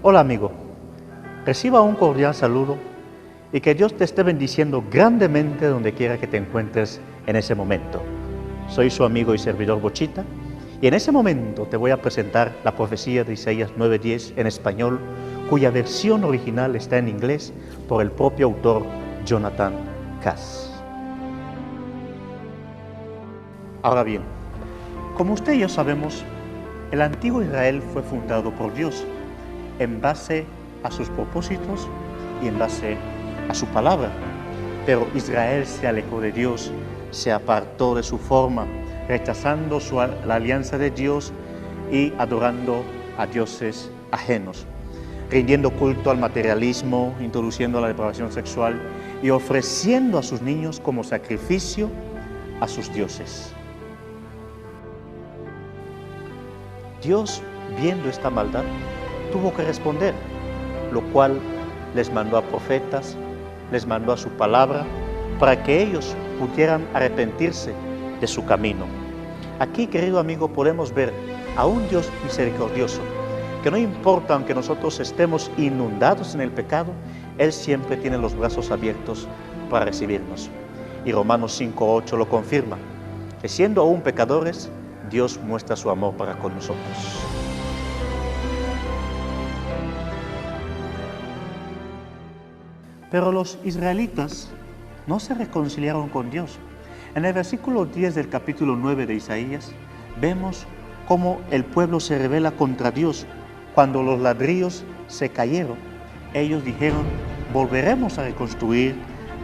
Hola amigo, reciba un cordial saludo y que Dios te esté bendiciendo grandemente donde quiera que te encuentres en ese momento. Soy su amigo y servidor Bochita y en ese momento te voy a presentar la profecía de Isaías 9:10 en español, cuya versión original está en inglés por el propio autor Jonathan Cass. Ahora bien, como usted y yo sabemos, el antiguo Israel fue fundado por Dios en base a sus propósitos y en base a su palabra. Pero Israel se alejó de Dios, se apartó de su forma, rechazando la alianza de Dios y adorando a dioses ajenos, rindiendo culto al materialismo, introduciendo la depravación sexual y ofreciendo a sus niños como sacrificio a sus dioses. Dios, viendo esta maldad, tuvo que responder, lo cual les mandó a profetas, les mandó a su palabra, para que ellos pudieran arrepentirse de su camino. Aquí, querido amigo, podemos ver a un Dios misericordioso, que no importa, aunque nosotros estemos inundados en el pecado, Él siempre tiene los brazos abiertos para recibirnos. Y Romanos 5:8 lo confirma, que siendo aún pecadores, Dios muestra su amor para con nosotros. Pero los israelitas no se reconciliaron con Dios. En el versículo 10 del capítulo 9 de Isaías, vemos cómo el pueblo se rebela contra Dios. Cuando los ladrillos se cayeron, ellos dijeron, volveremos a reconstruir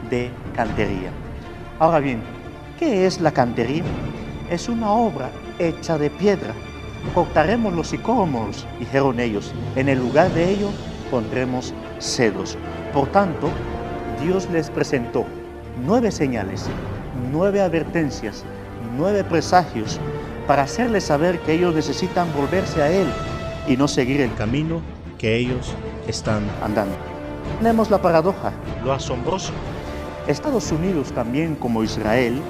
de cantería. Ahora bien, ¿qué es la cantería? Es una obra hecha de piedra. Cortaremos los sicómoros, dijeron ellos. En el lugar de ello pondremos cedros. Por tanto, Dios les presentó 9 señales, 9 advertencias, 9 presagios para hacerles saber que ellos necesitan volverse a Él y no seguir el camino que ellos están andando. Tenemos la paradoja, lo asombroso. Estados Unidos, también como Israel,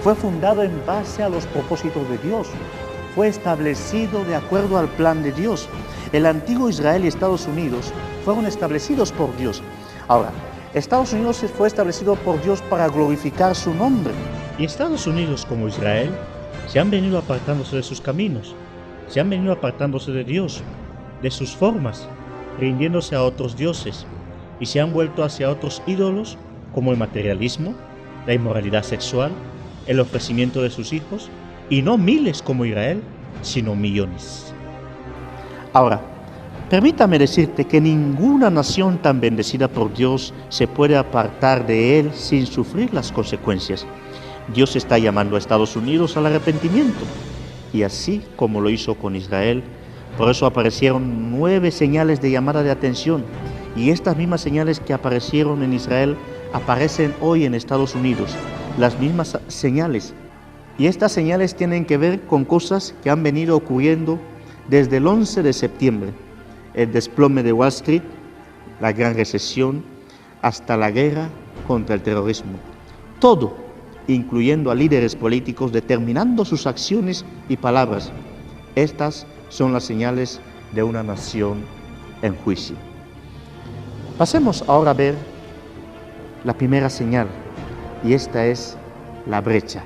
fue fundado en base a los propósitos de Dios. Fue establecido de acuerdo al plan de Dios. El antiguo Israel y Estados Unidos fueron establecidos por Dios. Ahora, Estados Unidos fue establecido por Dios para glorificar su nombre. Y Estados Unidos, como Israel, se han venido apartándose de sus caminos, se han venido apartándose de Dios, de sus formas, rindiéndose a otros dioses, y se han vuelto hacia otros ídolos como el materialismo, la inmoralidad sexual, el ofrecimiento de sus hijos, y no miles como Israel, sino millones. Ahora, permítame decirte que ninguna nación tan bendecida por Dios se puede apartar de Él sin sufrir las consecuencias. Dios está llamando a Estados Unidos al arrepentimiento, y así como lo hizo con Israel, por eso aparecieron 9 señales de llamada de atención, y estas mismas señales que aparecieron en Israel aparecen hoy en Estados Unidos, las mismas señales. Y estas señales tienen que ver con cosas que han venido ocurriendo desde el 11 de septiembre. El desplome de Wall Street, la gran recesión, hasta la guerra contra el terrorismo. Todo, incluyendo a líderes políticos determinando sus acciones y palabras. Estas son las señales de una nación en juicio. Pasemos ahora a ver la primera señal, y esta es la brecha.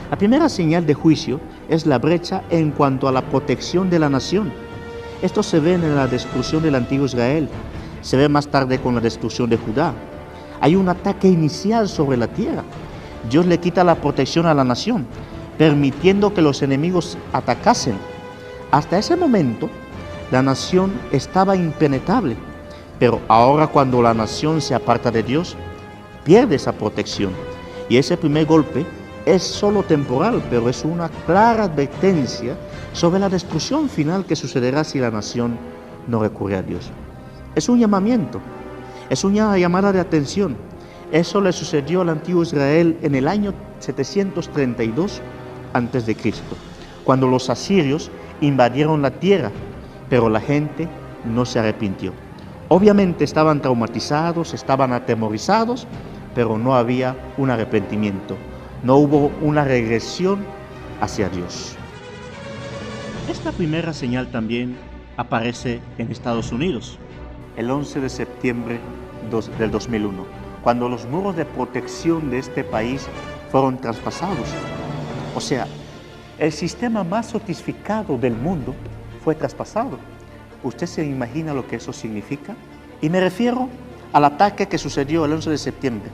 La primera señal de juicio es la brecha en cuanto a la protección de la nación. Esto se ve en la destrucción del antiguo Israel, se ve más tarde con la destrucción de Judá. Hay un ataque inicial sobre la tierra. Dios le quita la protección a la nación, permitiendo que los enemigos atacasen. Hasta ese momento, la nación estaba impenetrable, pero ahora cuando la nación se aparta de Dios, pierde esa protección. Y ese primer golpe es solo temporal, pero es una clara advertencia sobre la destrucción final que sucederá si la nación no recurre a Dios. Es un llamamiento, es una llamada de atención. Eso le sucedió al antiguo Israel en el año 732 a.C., cuando los asirios invadieron la tierra, pero la gente no se arrepintió. Obviamente estaban traumatizados, estaban atemorizados, pero no había un arrepentimiento. No hubo una regresión hacia Dios. Esta primera señal también aparece en Estados Unidos, el 11 de septiembre del 2001, cuando los muros de protección de este país fueron traspasados. O sea, el sistema más sofisticado del mundo fue traspasado. ¿Usted se imagina lo que eso significa? Y me refiero al ataque que sucedió el 11 de septiembre.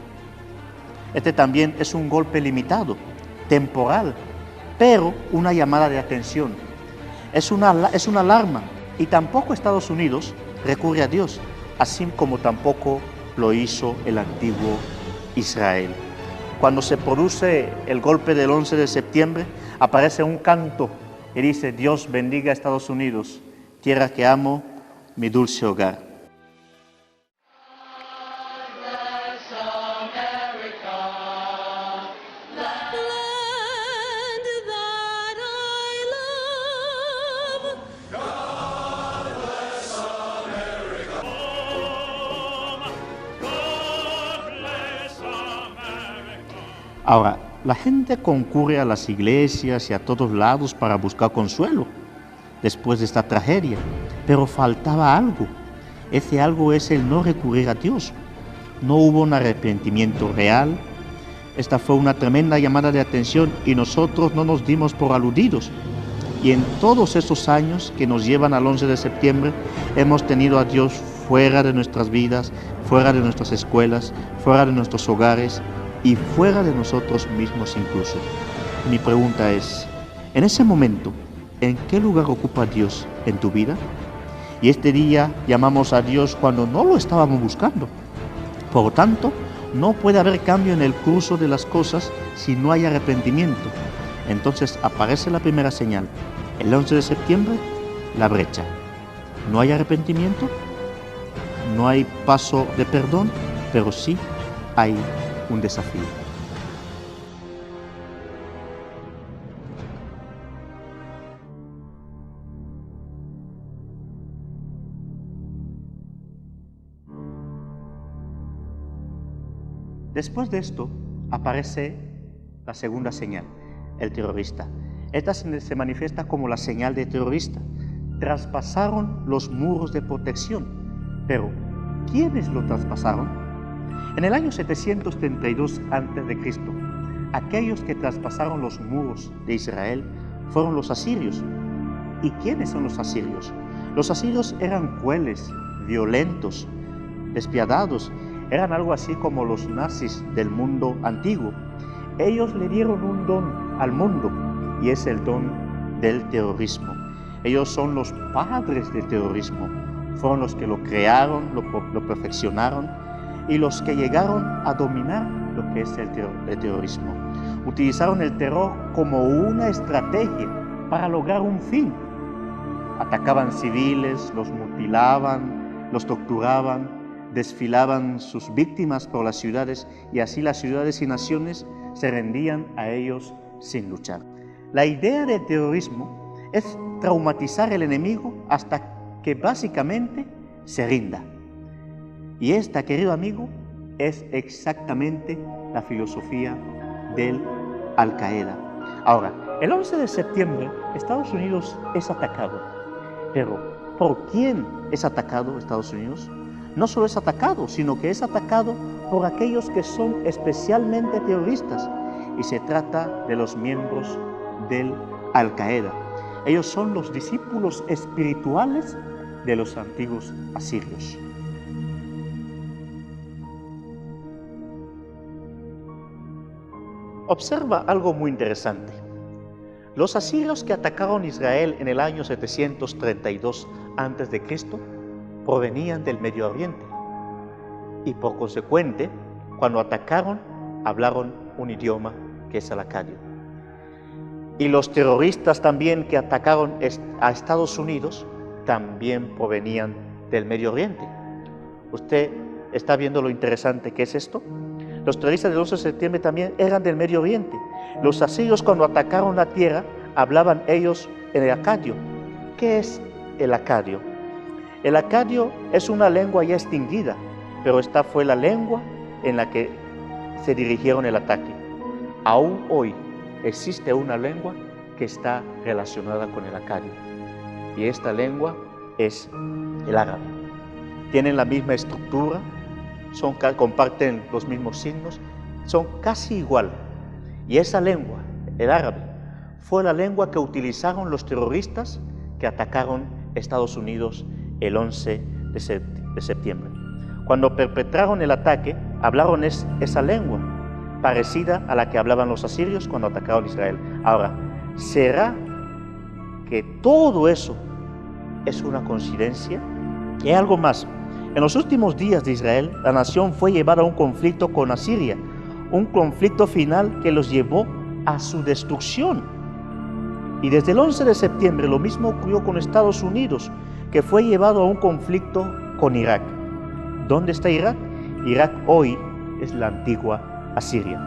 Este también es un golpe limitado, temporal, pero una llamada de atención. Es una alarma, y tampoco Estados Unidos recurre a Dios, así como tampoco lo hizo el antiguo Israel. Cuando se produce el golpe del 11 de septiembre, aparece un canto y dice: Dios bendiga a Estados Unidos, tierra que amo, mi dulce hogar. Ahora, la gente concurre a las iglesias y a todos lados para buscar consuelo después de esta tragedia, pero faltaba algo. Ese algo es el no recurrir a Dios. No hubo un arrepentimiento real. Esta fue una tremenda llamada de atención y nosotros no nos dimos por aludidos. Y en todos esos años que nos llevan al 11 de septiembre, hemos tenido a Dios fuera de nuestras vidas, fuera de nuestras escuelas, fuera de nuestros hogares y fuera de nosotros mismos incluso. Mi pregunta es, en ese momento, ¿en qué lugar ocupa Dios en tu vida? Y este día llamamos a Dios cuando no lo estábamos buscando. Por lo tanto, no puede haber cambio en el curso de las cosas si no hay arrepentimiento. Entonces aparece la primera señal. El 11 de septiembre, la brecha. No hay arrepentimiento, no hay paso de perdón, pero sí hay un desafío. Después de esto aparece la segunda señal, el terrorista. Esta se manifiesta como la señal de terrorista. Traspasaron los muros de protección, pero ¿quiénes lo traspasaron? En el año 732 a.C., aquellos que traspasaron los muros de Israel fueron los asirios. ¿Y quiénes son los asirios? Los asirios eran crueles, violentos, despiadados. Eran algo así como los nazis del mundo antiguo. Ellos le dieron un don al mundo y es el don del terrorismo. Ellos son los padres del terrorismo. Fueron los que lo crearon, lo perfeccionaron y los que llegaron a dominar lo que es el terrorismo. Utilizaron el terror como una estrategia para lograr un fin. Atacaban civiles, los mutilaban, los torturaban, desfilaban sus víctimas por las ciudades y así las ciudades y naciones se rendían a ellos sin luchar. La idea del terrorismo es traumatizar al enemigo hasta que básicamente se rinda. Y esta, querido amigo, es exactamente la filosofía del Al-Qaeda. Ahora, el 11 de septiembre Estados Unidos es atacado, pero ¿por quién es atacado Estados Unidos? No solo es atacado, sino que es atacado por aquellos que son especialmente terroristas, y se trata de los miembros del Al-Qaeda. Ellos son los discípulos espirituales de los antiguos asirios. Observa algo muy interesante. Los asirios que atacaron Israel en el año 732 a.C. provenían del Medio Oriente y por consecuente, cuando atacaron, hablaron un idioma que es el acadio. Y los terroristas también que atacaron a Estados Unidos también provenían del Medio Oriente. ¿Usted está viendo lo interesante que es esto? Los terroristas del 11 de septiembre también eran del Medio Oriente. Los asirios, cuando atacaron la tierra, hablaban ellos en el acadio. ¿Qué es el acadio? El acadio es una lengua ya extinguida, pero esta fue la lengua en la que se dirigieron el ataque. Aún hoy existe una lengua que está relacionada con el acadio. Y esta lengua es el árabe. Tienen la misma estructura, comparten los mismos signos, son casi igual. Y esa lengua, el árabe, fue la lengua que utilizaron los terroristas que atacaron Estados Unidos el 11 de septiembre. Cuando perpetraron el ataque, hablaron esa lengua, parecida a la que hablaban los asirios cuando atacaron Israel. Ahora, ¿será que todo eso es una coincidencia? Y hay algo más. En los últimos días de Israel, la nación fue llevada a un conflicto con Asiria, un conflicto final que los llevó a su destrucción. Y desde el 11 de septiembre lo mismo ocurrió con Estados Unidos, que fue llevado a un conflicto con Irak. ¿Dónde está Irak? Irak hoy es la antigua Asiria.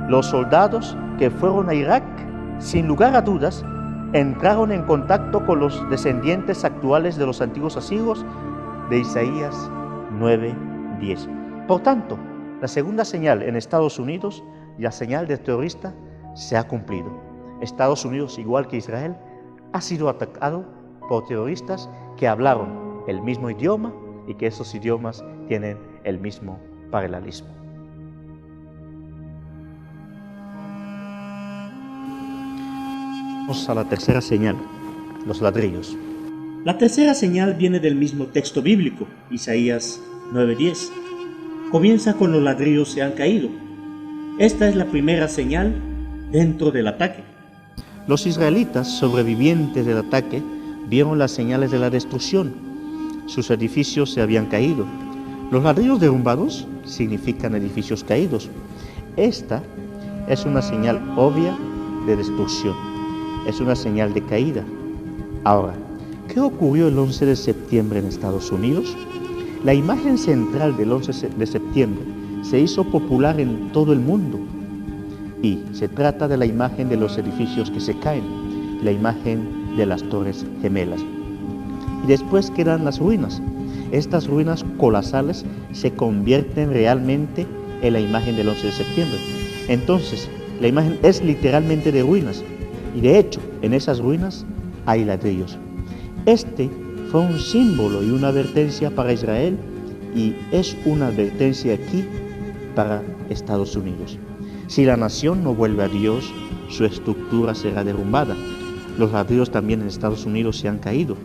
Los soldados que fueron a Irak, sin lugar a dudas, entraron en contacto con los descendientes actuales de los antiguos asirios de Isaías 9:10. Por tanto, la segunda señal en Estados Unidos, la señal del terrorista, se ha cumplido. Estados Unidos, igual que Israel, ha sido atacado por terroristas que hablaron el mismo idioma y que esos idiomas tienen el mismo paralelismo. Vamos a la tercera señal, los ladrillos. La tercera señal viene del mismo texto bíblico, Isaías 9:10. Comienza con los ladrillos se han caído. Esta es la primera señal dentro del ataque. Los israelitas sobrevivientes del ataque vieron las señales de la destrucción. Sus edificios se habían caído. Los ladrillos derrumbados significan edificios caídos. Esta es una señal obvia de destrucción. Es una señal de caída. Ahora, ¿qué ocurrió el 11 de septiembre en Estados Unidos? La imagen central del 11 de septiembre se hizo popular en todo el mundo y se trata de la imagen de los edificios que se caen, la imagen de las Torres Gemelas. Y después quedan las ruinas. Estas ruinas colosales se convierten realmente en la imagen del 11 de septiembre. Entonces, la imagen es literalmente de ruinas. Y de hecho, en esas ruinas hay ladrillos. Este fue un símbolo y una advertencia para Israel y es una advertencia aquí para Estados Unidos. Si la nación no vuelve a Dios, su estructura será derrumbada. Los ladrillos también en Estados Unidos se han caído.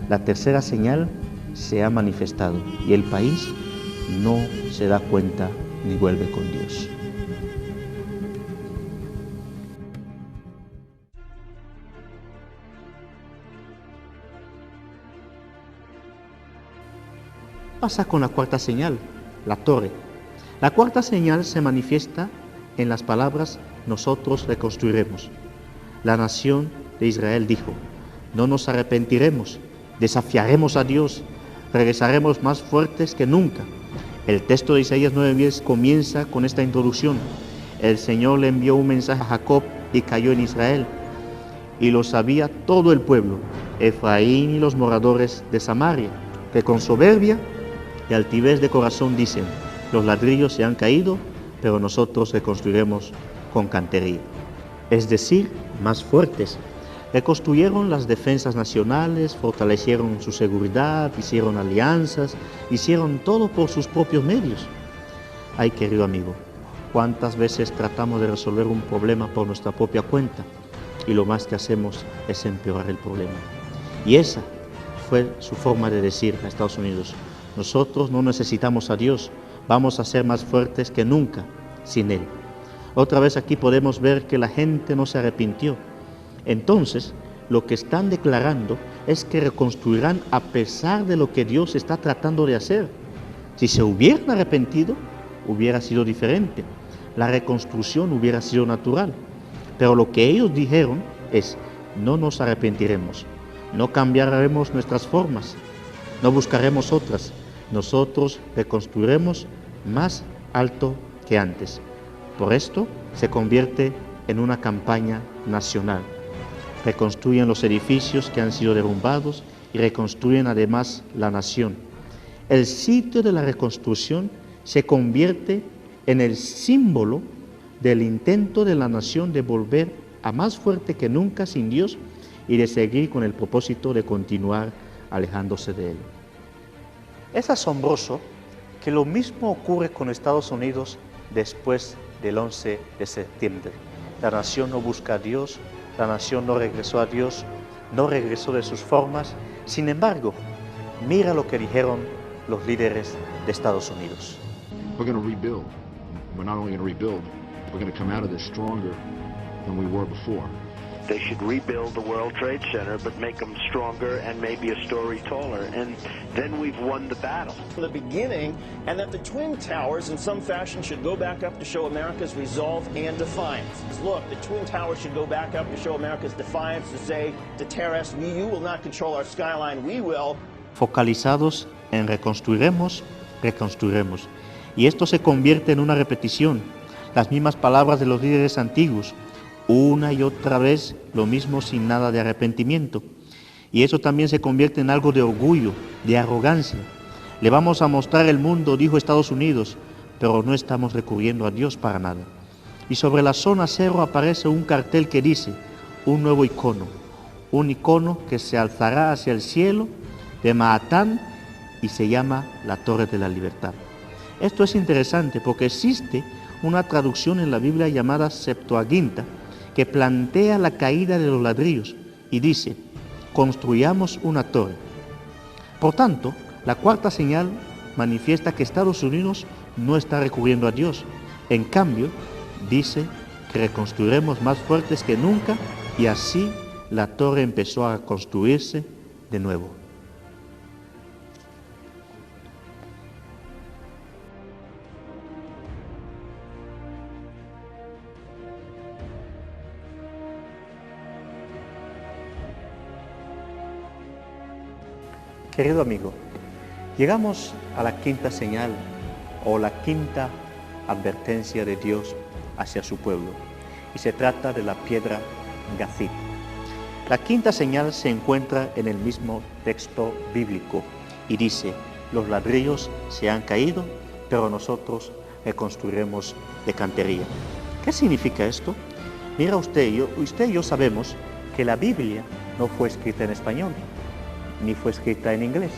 La tercera señal se ha manifestado y el país no se da cuenta ni vuelve con Dios. Pasa con la cuarta señal, la torre. La cuarta señal se manifiesta en las palabras nosotros reconstruiremos. La nación de Israel dijo, no nos arrepentiremos, desafiaremos a Dios, regresaremos más fuertes que nunca. El texto de Isaías 9:10 comienza con esta introducción. El Señor le envió un mensaje a Jacob y cayó en Israel. Y lo sabía todo el pueblo, Efraín y los moradores de Samaria, que con soberbia y altivez de corazón dicen, los ladrillos se han caído, pero nosotros reconstruiremos con cantería. Es decir, más fuertes. Reconstruyeron las defensas nacionales, fortalecieron su seguridad, hicieron alianzas, hicieron todo por sus propios medios. Ay, querido amigo, ¿cuántas veces tratamos de resolver un problema por nuestra propia cuenta? Y lo más que hacemos es empeorar el problema. Y esa fue su forma de decir a Estados Unidos, nosotros no necesitamos a Dios, vamos a ser más fuertes que nunca sin Él. Otra vez aquí podemos ver que la gente no se arrepintió. Entonces, lo que están declarando es que reconstruirán a pesar de lo que Dios está tratando de hacer. Si se hubieran arrepentido, hubiera sido diferente. La reconstrucción hubiera sido natural. Pero lo que ellos dijeron es, no nos arrepentiremos, no cambiaremos nuestras formas, no buscaremos otras. Nosotros reconstruiremos más alto que antes. Por esto se convierte en una campaña nacional. Reconstruyen los edificios que han sido derrumbados y reconstruyen además la nación. El sitio de la reconstrucción se convierte en el símbolo del intento de la nación de volver a más fuerte que nunca sin Dios y de seguir con el propósito de continuar alejándose de Él. Es asombroso que lo mismo ocurre con Estados Unidos después del 11 de septiembre. La nación no busca a Dios, la nación no regresó a Dios, no regresó de sus formas. Sin embargo, mira lo que dijeron los líderes de Estados Unidos. We're going to rebuild. We're not only going to rebuild, we're going to come out of this stronger than we were before. They should rebuild the World Trade Center, but make them stronger and maybe a story taller. And then we've won the battle. From the beginning, and that the Twin Towers in some fashion should go back up to show America's resolve and defiance. Look, the Twin Towers should go back up to show America's defiance, to say, to terrorists, you will not control our skyline, we will. Focalizados en reconstruiremos, reconstruiremos. Y esto se convierte en una repetición. Las mismas palabras de los líderes antiguos. Una y otra vez lo mismo sin nada de arrepentimiento. Y eso también se convierte en algo de orgullo, de arrogancia. Le vamos a mostrar el mundo, dijo Estados Unidos, pero no estamos recurriendo a Dios para nada. Y sobre la zona cero aparece un cartel que dice, un nuevo icono, un icono que se alzará hacia el cielo de Manhattan y se llama la Torre de la Libertad. Esto es interesante porque existe una traducción en la Biblia llamada Septuaginta, que plantea la caída de los ladrillos y dice, construyamos una torre. Por tanto, la cuarta señal manifiesta que Estados Unidos no está recurriendo a Dios. En cambio, dice que reconstruiremos más fuertes que nunca y así la torre empezó a construirse de nuevo. Querido amigo, llegamos a la quinta señal o la quinta advertencia de Dios hacia su pueblo y se trata de la piedra Gazit. La quinta señal se encuentra en el mismo texto bíblico y dice, los ladrillos se han caído, pero nosotros reconstruiremos de cantería. ¿Qué significa esto? Mira usted y yo sabemos que la Biblia no fue escrita en español, ni fue escrita en inglés.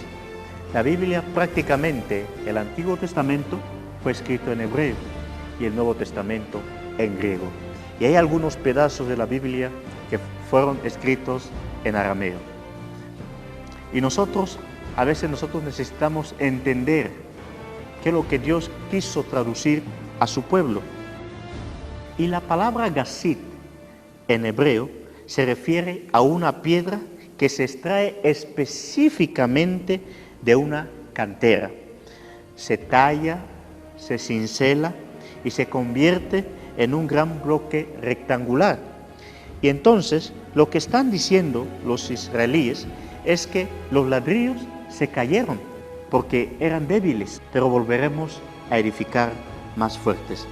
La Biblia prácticamente, el Antiguo Testamento fue escrito en hebreo y el Nuevo Testamento en griego. Y hay algunos pedazos de la Biblia que fueron escritos en arameo. Y a veces nosotros necesitamos entender qué es lo que Dios quiso traducir a su pueblo. Y la palabra Gazit en hebreo se refiere a una piedra que se extrae específicamente de una cantera. Se talla, se cincela y se convierte en un gran bloque rectangular. Y entonces lo que están diciendo los israelíes es que los ladrillos se cayeron porque eran débiles, pero volveremos a edificar más fuertes.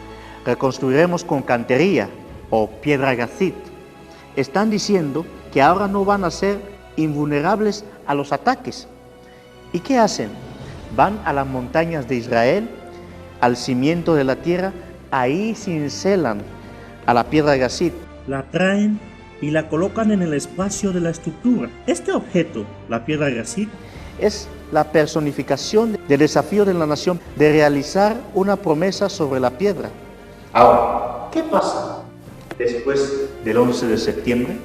Reconstruiremos con cantería o piedra Gazit. Están diciendo que ahora no van a ser invulnerables a los ataques. ¿Y qué hacen? Van a las montañas de Israel, al cimiento de la tierra, ahí cincelan a la piedra Gazit. La traen y la colocan en el espacio de la estructura. Este objeto, la piedra Gazit, es la personificación del desafío de la nación de realizar una promesa sobre la piedra. Ahora, ¿qué pasa después del 11 de septiembre?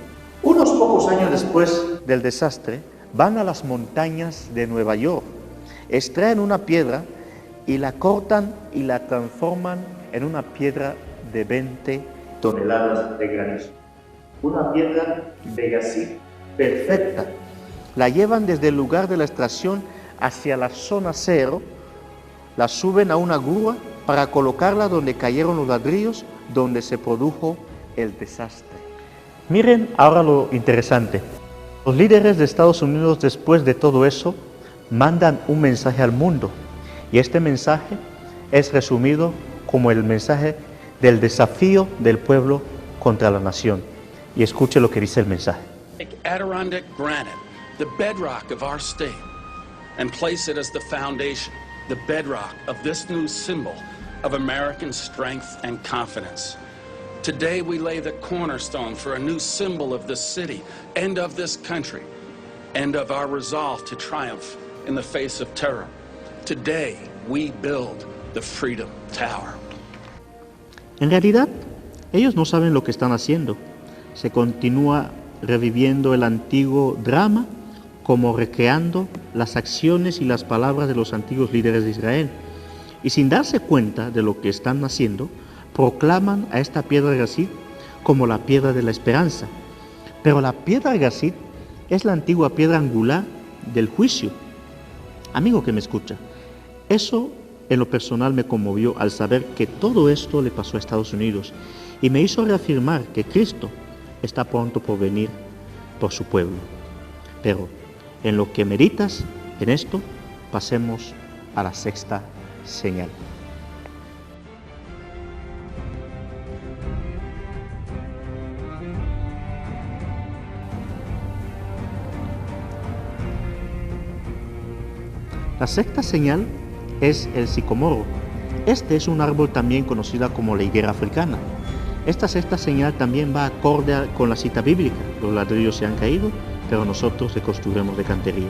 Unos pocos años después del desastre, van a las montañas de Nueva York, extraen una piedra y la cortan y la transforman en una piedra de 20 toneladas de granizo. Una piedra de Gazit perfecta. La llevan desde el lugar de la extracción hacia la zona cero, la suben a una grúa para colocarla donde cayeron los ladrillos, donde se produjo el desastre. Miren ahora lo interesante. Los líderes de Estados Unidos, después de todo eso, mandan un mensaje al mundo. Y este mensaje es resumido como el mensaje del desafío del pueblo contra la nación. Y escuche lo que dice el mensaje. Take Adirondack granite, the bedrock of our state, and place it as the foundation, the bedrock of this new symbol of American strength and confidence. Today we lay the cornerstone for a new symbol of this city and of this country, and of our resolve to triumph in the face of terror. Today, we build the Freedom Tower. En realidad, ellos no saben lo que están haciendo. Se continúa reviviendo el antiguo drama, como recreando las acciones y las palabras de los antiguos líderes de Israel. Y sin darse cuenta de lo que están haciendo, proclaman a esta piedra Gazit como la piedra de la esperanza. Pero la piedra Gazit es la antigua piedra angular del juicio. Amigo que me escucha, eso en lo personal me conmovió al saber que todo esto le pasó a Estados Unidos y me hizo reafirmar que Cristo está pronto por venir por su pueblo. Pero en lo que meditas en esto, pasemos a la sexta señal. La sexta señal es el sicomoro. Este es un árbol también conocida como la higuera africana. Esta sexta señal también va acorde con la cita bíblica. Los ladrillos se han caído, pero nosotros reconstruiremos de cantería.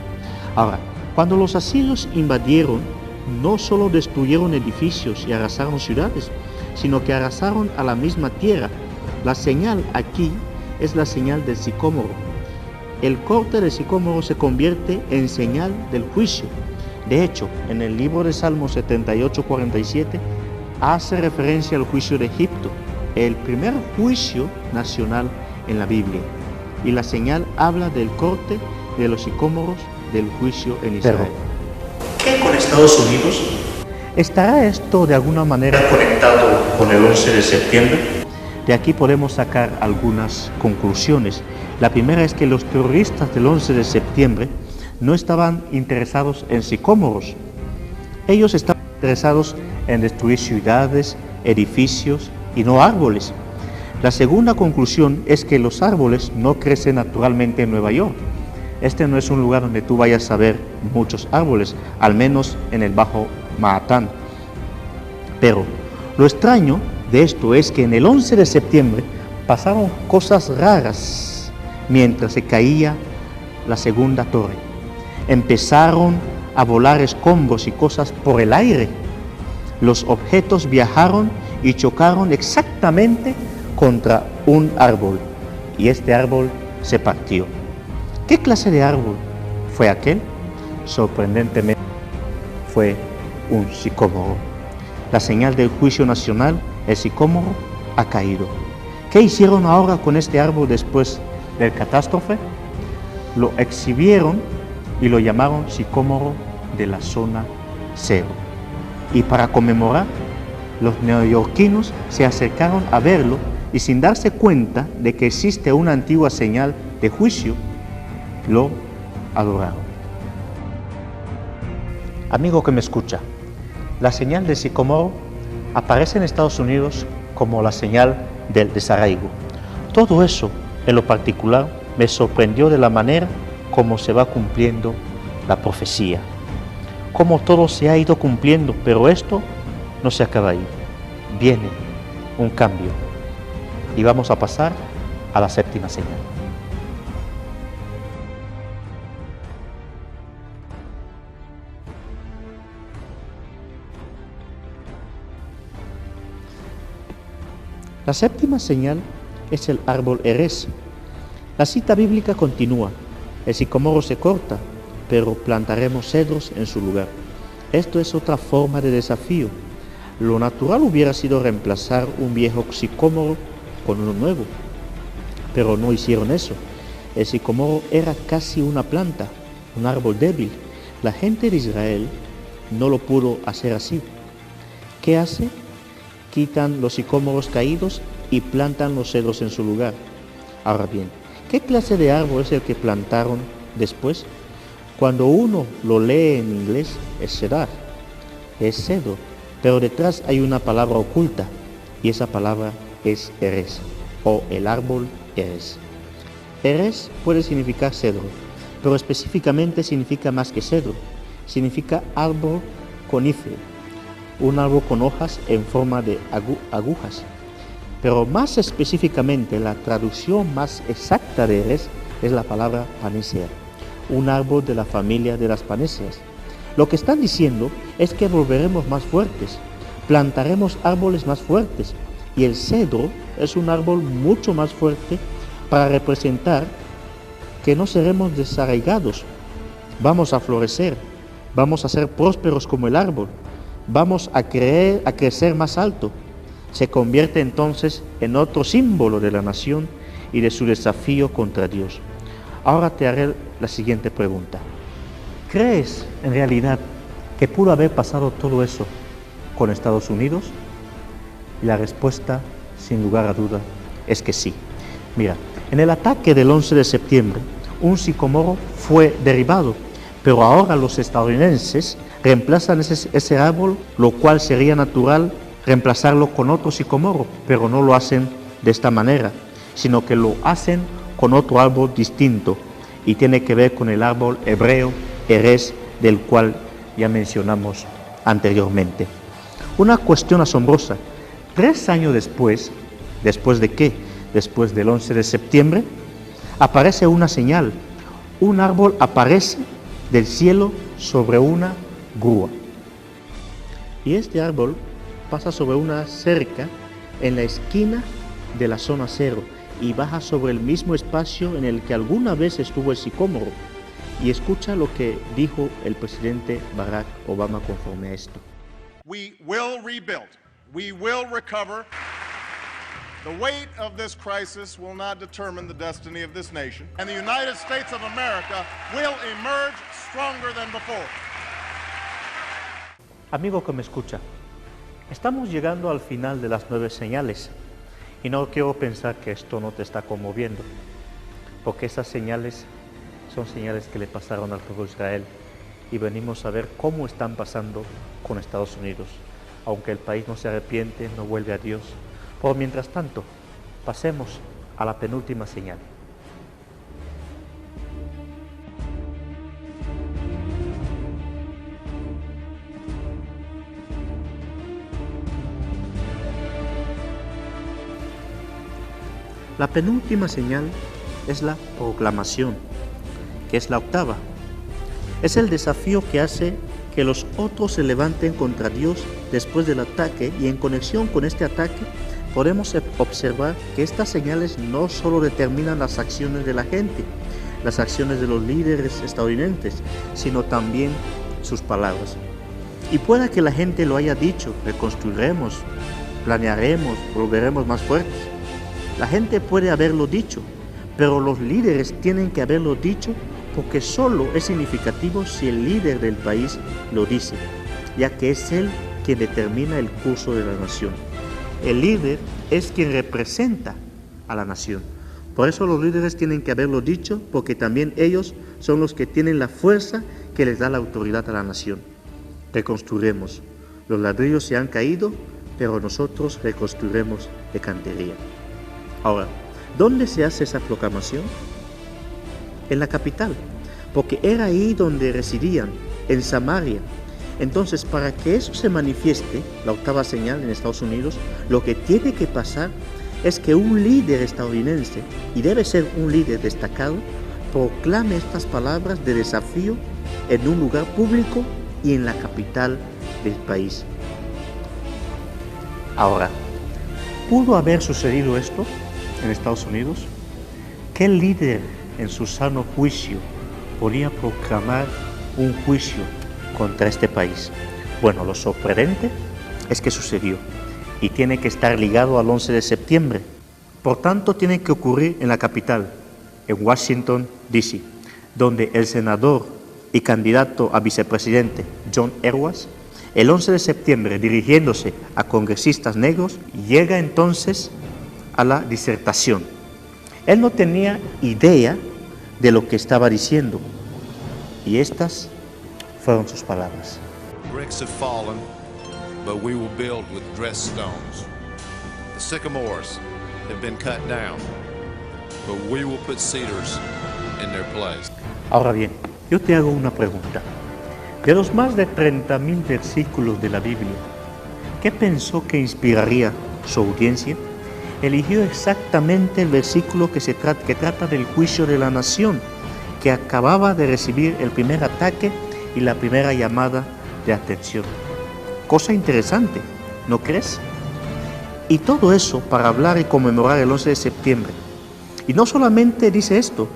Ahora, cuando los asirios invadieron, no solo destruyeron edificios y arrasaron ciudades, sino que arrasaron a la misma tierra. La señal aquí es la señal del sicómoro. El corte del sicómoro se convierte en señal del juicio. De hecho, en el libro de Salmos 78:47 hace referencia al juicio de Egipto, el primer juicio nacional en la Biblia. Y la señal habla del corte de los sicómoros del juicio en Israel. ¿Qué con Estados Unidos? ¿Estará esto de alguna manera conectado con el 11 de septiembre? De aquí podemos sacar algunas conclusiones. La primera es que los terroristas del 11 de septiembre no estaban interesados en sicómoros. Ellos estaban interesados en destruir ciudades, edificios y no árboles. La segunda conclusión es que los árboles no crecen naturalmente en Nueva York. Este no es un lugar donde tú vayas a ver muchos árboles, al menos en el Bajo Manhattan. Pero lo extraño de esto es que en el 11 de septiembre pasaron cosas raras mientras se caía la segunda torre. Empezaron a volar escombros y cosas por el aire. Los objetos viajaron y chocaron exactamente contra un árbol, y este árbol se partió. ¿Qué clase de árbol fue aquel? Sorprendentemente, fue un sicómoro. La señal del juicio nacional, el sicómoro, ha caído. ¿Qué hicieron ahora con este árbol después del catástrofe? Lo exhibieron y lo llamaron sicómoro de la zona cero. Y para conmemorar, los neoyorquinos se acercaron a verlo y sin darse cuenta de que existe una antigua señal de juicio, lo adoraron. Amigo que me escucha, la señal del sicómoro aparece en Estados Unidos como la señal del desarraigo. Todo eso, en lo particular, me sorprendió de la manera como se va cumpliendo la profecía. Como todo se ha ido cumpliendo, pero esto no se acaba ahí. Viene un cambio. Y vamos a pasar a la séptima señal. La séptima señal es el árbol Erez. La cita bíblica continúa. El sicómoro se corta, pero plantaremos cedros en su lugar. Esto es otra forma de desafío. Lo natural hubiera sido reemplazar un viejo sicómoro con uno nuevo, pero no hicieron eso. El sicómoro era casi una planta, un árbol débil. La gente de Israel no lo pudo hacer así. ¿Qué hace? Quitan los sicómoros caídos y plantan los cedros en su lugar. Ahora bien, ¿qué clase de árbol es el que plantaron después? Cuando uno lo lee en inglés, es cedar, es cedro, pero detrás hay una palabra oculta, y esa palabra es Erez, o el árbol Erez. Erez puede significar cedro, pero específicamente significa más que cedro, significa árbol conífero, un árbol con hojas en forma de agujas. Pero más específicamente, la traducción más exacta de Erez es la palabra panicea, un árbol de la familia de las panéceas. Lo que están diciendo es que volveremos más fuertes, plantaremos árboles más fuertes, y el cedro es un árbol mucho más fuerte para representar que no seremos desarraigados. Vamos a florecer, vamos a ser prósperos como el árbol, vamos a crecer más alto. Se convierte entonces en otro símbolo de la nación y de su desafío contra Dios. Ahora te haré la siguiente pregunta. ¿Crees en realidad que pudo haber pasado todo eso con Estados Unidos? Y la respuesta, sin lugar a duda, es que sí. Mira, en el ataque del 11 de septiembre, un sicomoro fue derribado, pero ahora los estadounidenses reemplazan ese árbol, lo cual sería natural reemplazarlo con otro sicomoro, pero no lo hacen de esta manera, sino que lo hacen con otro árbol distinto, y tiene que ver con el árbol hebreo Erez, del cual ya mencionamos anteriormente. Una cuestión asombrosa. 3 años después, ¿después de qué? Después del 11 de septiembre, aparece una señal. Un árbol aparece del cielo sobre una grúa. Y este árbol pasa sobre una cerca en la esquina de la zona cero y baja sobre el mismo espacio en el que alguna vez estuvo el sicómoro. Y escucha lo que dijo el presidente Barack Obama conforme a esto. We will rebuild. We will recover. The weight of this crisis will not determine the destiny of this nation. And the United States of America will emerge stronger than before. Amigo que me escucha, estamos llegando al final de las 9 señales y no quiero pensar que esto no te está conmoviendo, porque esas señales son señales que le pasaron al pueblo de Israel y venimos a ver cómo están pasando con Estados Unidos. Aunque el país no se arrepiente, no vuelve a Dios. Por mientras tanto, pasemos a la penúltima señal. La penúltima señal es la proclamación, que es la octava. Es el desafío que hace que los otros se levanten contra Dios después del ataque, y en conexión con este ataque podemos observar que estas señales no solo determinan las acciones de la gente, las acciones de los líderes estadounidenses, sino también sus palabras. Y pueda que la gente lo haya dicho: reconstruiremos, planearemos, volveremos más fuertes. La gente puede haberlo dicho, pero los líderes tienen que haberlo dicho, porque solo es significativo si el líder del país lo dice, ya que es él quien determina el curso de la nación. El líder es quien representa a la nación. Por eso los líderes tienen que haberlo dicho, porque también ellos son los que tienen la fuerza que les da la autoridad a la nación. Reconstruiremos. Los ladrillos se han caído, pero nosotros reconstruiremos de cantería. Ahora, ¿dónde se hace esa proclamación? En la capital, porque era ahí donde residían, en Samaria. Entonces, para que eso se manifieste, la octava señal en Estados Unidos, lo que tiene que pasar es que un líder estadounidense, y debe ser un líder destacado, proclame estas palabras de desafío en un lugar público y en la capital del país. Ahora, ¿pudo haber sucedido esto en Estados Unidos? ¿Qué líder en su sano juicio podía proclamar un juicio contra este país? Bueno, lo sorprendente es que sucedió y tiene que estar ligado al 11 de septiembre. Por tanto, tiene que ocurrir en la capital, en Washington, D.C., donde el senador y candidato a vicepresidente John Edwards, el 11 de septiembre, dirigiéndose a congresistas negros, llega entonces a la disertación. Él no tenía idea de lo que estaba diciendo, y estas fueron sus palabras. Bricks have fallen, but we will build with dressed stones. The sycamores have been cut down, but we will put cedars in their place. Ahora bien, yo te hago una pregunta. De los más de 30,000 versículos de la Biblia, ¿qué pensó que inspiraría su audiencia? Eligió exactamente el versículo que trata del juicio de la nación, que acababa de recibir el primer ataque y la primera llamada de atención. Cosa interesante, ¿no crees? Y todo eso para hablar y conmemorar el 11 de septiembre. Y no solamente dice esto,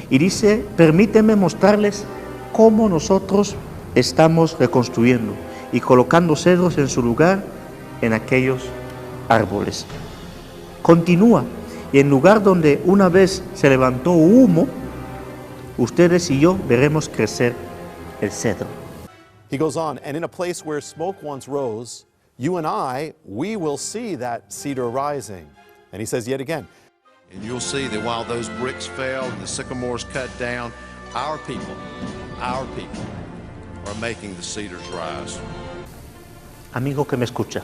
y dice, permítanme mostrarles cómo nosotros estamos reconstruyendo y colocando cedros en su lugar en aquellos árboles. Continúa, y en lugar donde una vez se levantó humo, ustedes y yo veremos crecer el cedro. He goes on, and in a place where smoke once rose, you and I, we will see that cedar rising. And he says yet again, And you'll see that while those bricks fell and the sycamores cut down, our people are making the cedars rise. Amigo que me escucha,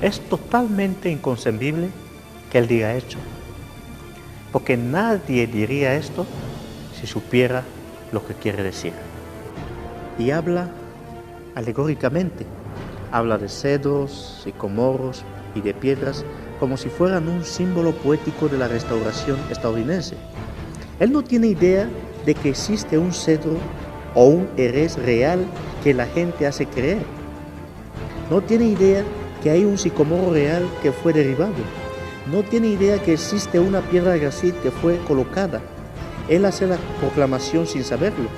es totalmente inconcebible que él diga esto, porque nadie diría esto si supiera lo que quiere decir. Y habla alegóricamente, habla de cedros, sicómoros y de piedras como si fueran un símbolo poético de la restauración estadounidense. Él no tiene idea de que existe un cedro o un erez real que la gente hace creer. No tiene idea que hay un sicomoro real que fue derribado. No tiene idea que existe una piedra de gracit que fue colocada. Él hace la proclamación sin saberlo.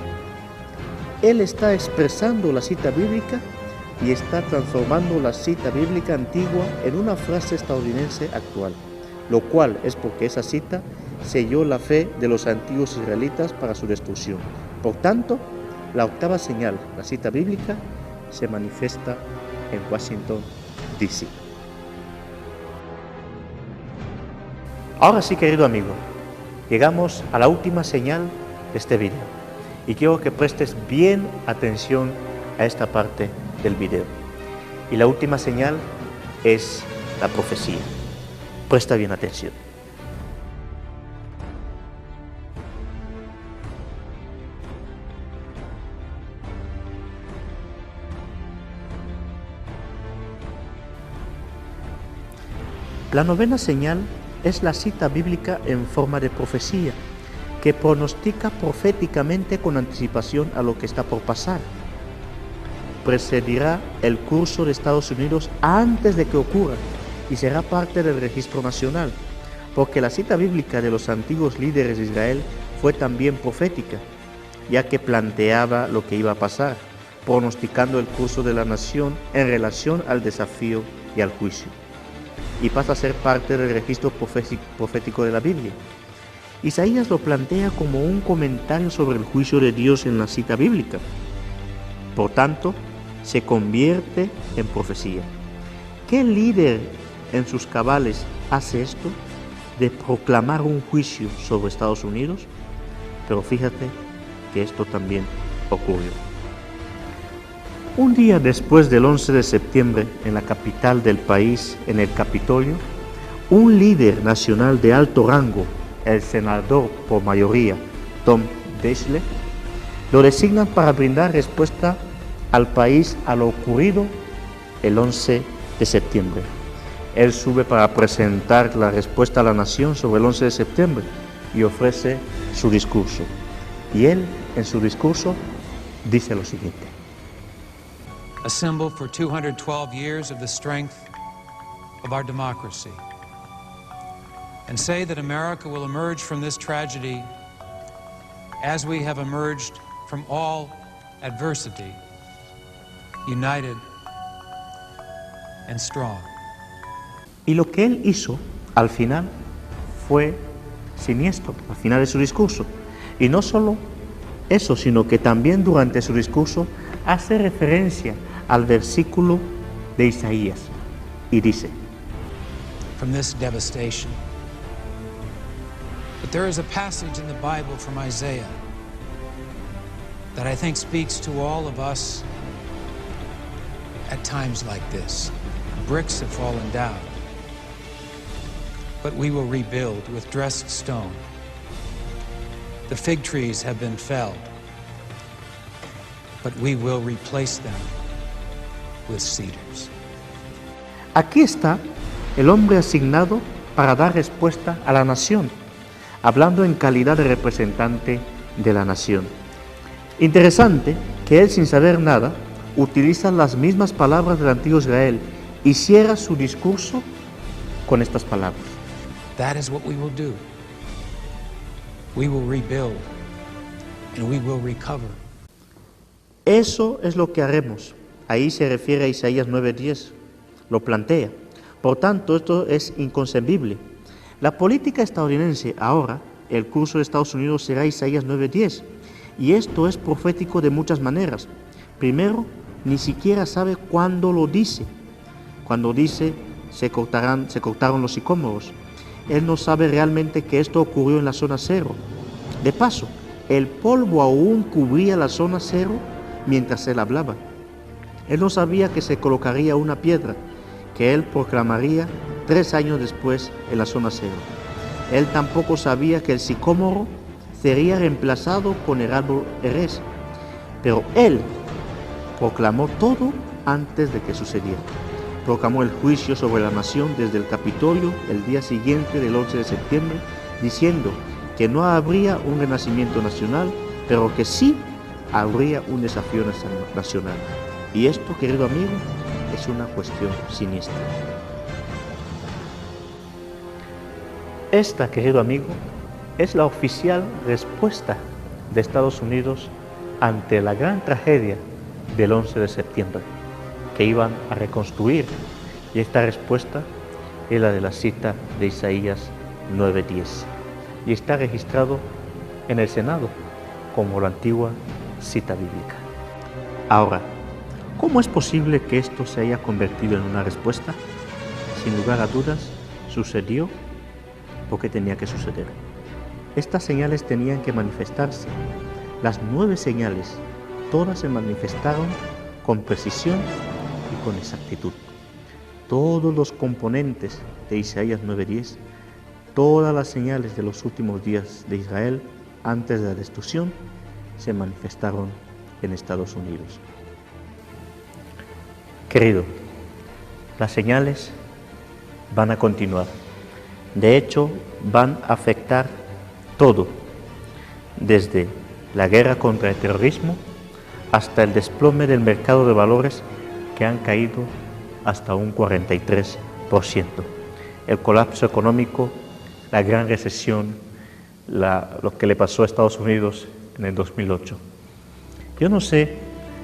Él está expresando la cita bíblica y está transformando la cita bíblica antigua en una frase estadounidense actual, lo cual es porque esa cita selló la fe de los antiguos israelitas para su destrucción. Por tanto, la octava señal, la cita bíblica, se manifiesta en Washington, D.C. Ahora sí, querido amigo, llegamos a la última señal de este video y quiero que prestes bien atención a esta parte del video. Y la última señal es la profecía. Presta bien atención. La novena señal es la cita bíblica en forma de profecía, que pronostica proféticamente con anticipación a lo que está por pasar. Precedirá el curso de Estados Unidos antes de que ocurra y será parte del registro nacional, porque la cita bíblica de los antiguos líderes de Israel fue también profética, ya que planteaba lo que iba a pasar, pronosticando el curso de la nación en relación al desafío y al juicio, y pasa a ser parte del registro profético de la Biblia. Isaías lo plantea como un comentario sobre el juicio de Dios en la cita bíblica. Por tanto, se convierte en profecía. ¿Qué líder en sus cabales hace esto de proclamar un juicio sobre Estados Unidos? Pero fíjate que esto también ocurrió. Un día después del 11 de septiembre, en la capital del país, en el Capitolio, un líder nacional de alto rango, el senador por mayoría, Tom Daschle, lo designan para brindar respuesta al país a lo ocurrido el 11 de septiembre. Él sube para presentar la respuesta a la nación sobre el 11 de septiembre y ofrece su discurso. Y él, en su discurso, dice lo siguiente. A symbol for 212 years of the strength of our democracy, and say that America will emerge from this tragedy as we have emerged from all adversity, united and strong. Y lo que él hizo al final fue siniestro, al final de su discurso. Y no solo eso, sino que también durante su discurso hace referencia al versículo de Isaías y dice: From this devastation. But there is a passage in the Bible from Isaiah that I think speaks to all of us at times like this. Bricks have fallen down, but we will rebuild with dressed stone. The fig trees have been felled, but we will replace them with cedars. Aquí está el hombre asignado para dar respuesta a la nación, hablando en calidad de representante de la nación. Interesante que él, sin saber nada, utiliza las mismas palabras del antiguo Israel y cierra su discurso con estas palabras. That is what we will do. We will rebuild and we will recover. Eso es lo que haremos. Ahí se refiere a Isaías 9:10. Lo plantea. Por tanto, esto es inconcebible. La política estadounidense ahora, el curso de Estados Unidos será Isaías 9:10. Y esto es profético de muchas maneras. Primero, ni siquiera sabe cuándo lo dice. Cuando dice se cortaron los sicómoros. Él no sabe realmente que esto ocurrió en la zona cero. De paso, el polvo aún cubría la zona cero mientras él hablaba. Él no sabía que se colocaría una piedra que él proclamaría 3 años después en la zona cero. Él tampoco sabía que el sicómoro sería reemplazado con el árbol Erez. Pero él proclamó todo antes de que sucediera. Proclamó el juicio sobre la nación desde el Capitolio el día siguiente del 11 de septiembre, diciendo que no habría un renacimiento nacional, pero que sí habría un desafío nacional. Y esto, querido amigo, es una cuestión siniestra. Esta, querido amigo, es la oficial respuesta de Estados Unidos ante la gran tragedia del 11 de septiembre, que iban a reconstruir. Y esta respuesta es la de la cita de Isaías 9:10. Y está registrado en el Senado como la antigua cita bíblica. Ahora, ¿cómo es posible que esto se haya convertido en una respuesta? Sin lugar a dudas, sucedió porque tenía que suceder. Estas señales tenían que manifestarse. Las 9 señales, todas se manifestaron con precisión y con exactitud. Todos los componentes de Isaías 9:10, todas las señales de los últimos días de Israel antes de la destrucción, se manifestaron en Estados Unidos. Querido, las señales van a continuar. De hecho, van a afectar todo, desde la guerra contra el terrorismo hasta el desplome del mercado de valores, que han caído hasta un 43%. El colapso económico, la gran recesión, lo que le pasó a Estados Unidos en el 2008. Yo no sé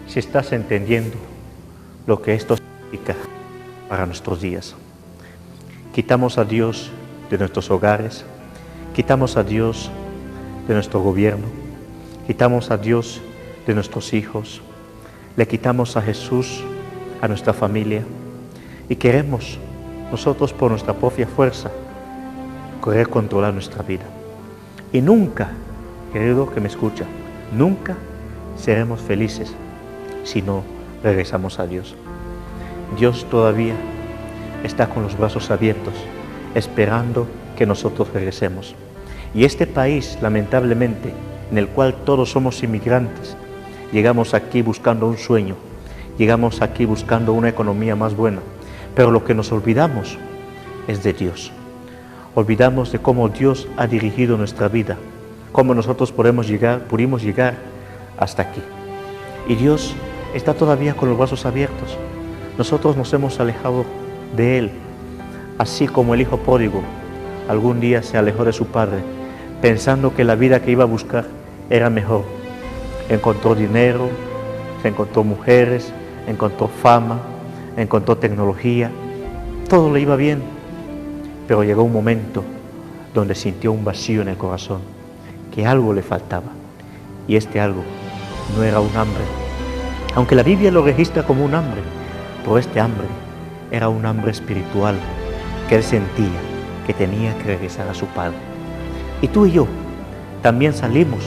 si estás entendiendo lo que esto significa para nuestros días. Quitamos a Dios de nuestros hogares, quitamos a Dios de nuestro gobierno, quitamos a Dios de nuestros hijos, le quitamos a Jesús a nuestra familia y queremos nosotros por nuestra propia fuerza querer controlar nuestra vida. Y nunca, querido que me escucha, nunca seremos felices si no regresamos a Dios. Dios todavía está con los brazos abiertos, esperando que nosotros regresemos. Y este país, lamentablemente, en el cual todos somos inmigrantes, llegamos aquí buscando un sueño, llegamos aquí buscando una economía más buena, pero lo que nos olvidamos es de Dios. Olvidamos de cómo Dios ha dirigido nuestra vida, cómo nosotros pudimos llegar hasta aquí. Y Dios está todavía con los brazos abiertos. Nosotros nos hemos alejado de Él, así como el hijo pródigo algún día se alejó de su padre, pensando que la vida que iba a buscar era mejor. Encontró dinero, se encontró mujeres, encontró fama, encontró tecnología, todo le iba bien, pero llegó un momento donde sintió un vacío en el corazón, que algo le faltaba, y este algo no era un hambre, aunque la Biblia lo registra como un hambre, pero este hambre era un hambre espiritual que él sentía que tenía que regresar a su Padre. Y tú y yo también salimos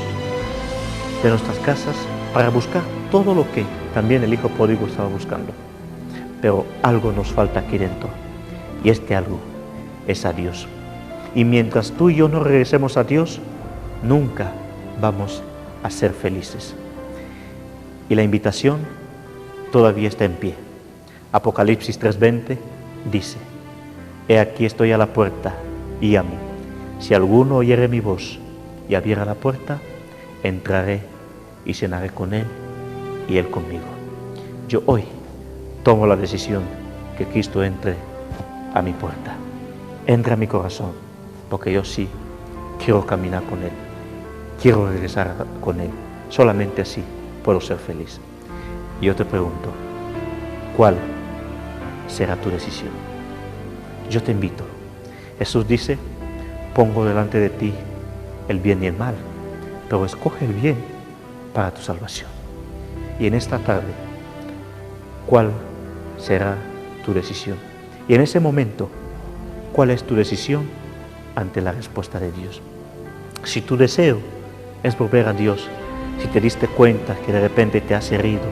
de nuestras casas para buscar todo lo que también el hijo pródigo estaba buscando, pero algo nos falta aquí dentro, y este algo es a Dios. Y mientras tú y yo no regresemos a Dios, nunca vamos a ser felices. Y la invitación todavía está en pie. Apocalipsis 3:20 dice: He aquí estoy a la puerta y llamo. Si alguno oyere mi voz y abriera la puerta, entraré y cenaré con Él y Él conmigo. Yo hoy tomo la decisión que Cristo entre a mi puerta, entre a mi corazón, porque yo sí quiero caminar con Él, quiero regresar con Él. Solamente así puedo ser feliz. Y yo te pregunto, ¿cuál será tu decisión? Yo te invito. Jesús dice, pongo delante de ti el bien y el mal, pero escoge el bien para tu salvación. Y en esta tarde, ¿cuál será tu decisión? Y en ese momento, ¿cuál es tu decisión ante la respuesta de Dios? Si tu deseo es volver a Dios, si te diste cuenta que de repente te has herido,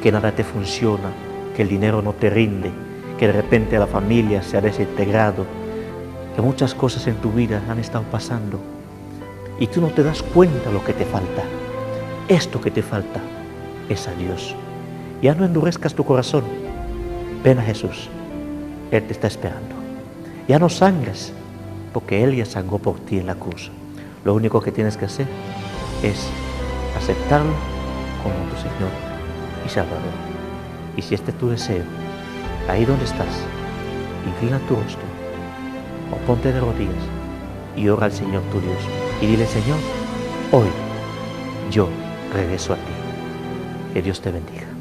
que nada te funciona, que el dinero no te rinde, que de repente la familia se ha desintegrado, que muchas cosas en tu vida han estado pasando y tú no te das cuenta lo que te falta. Esto que te falta es a Dios. Ya no endurezcas tu corazón. Ven a Jesús. Él te está esperando. Ya no sangres, porque Él ya sangró por ti en la cruz. Lo único que tienes que hacer es aceptarlo como tu Señor y Salvador. Y si este es tu deseo, ahí donde estás, inclina tu rostro o ponte de rodillas y ora al Señor tu Dios y dile: Señor, hoy yo regreso a ti. Que Dios te bendiga.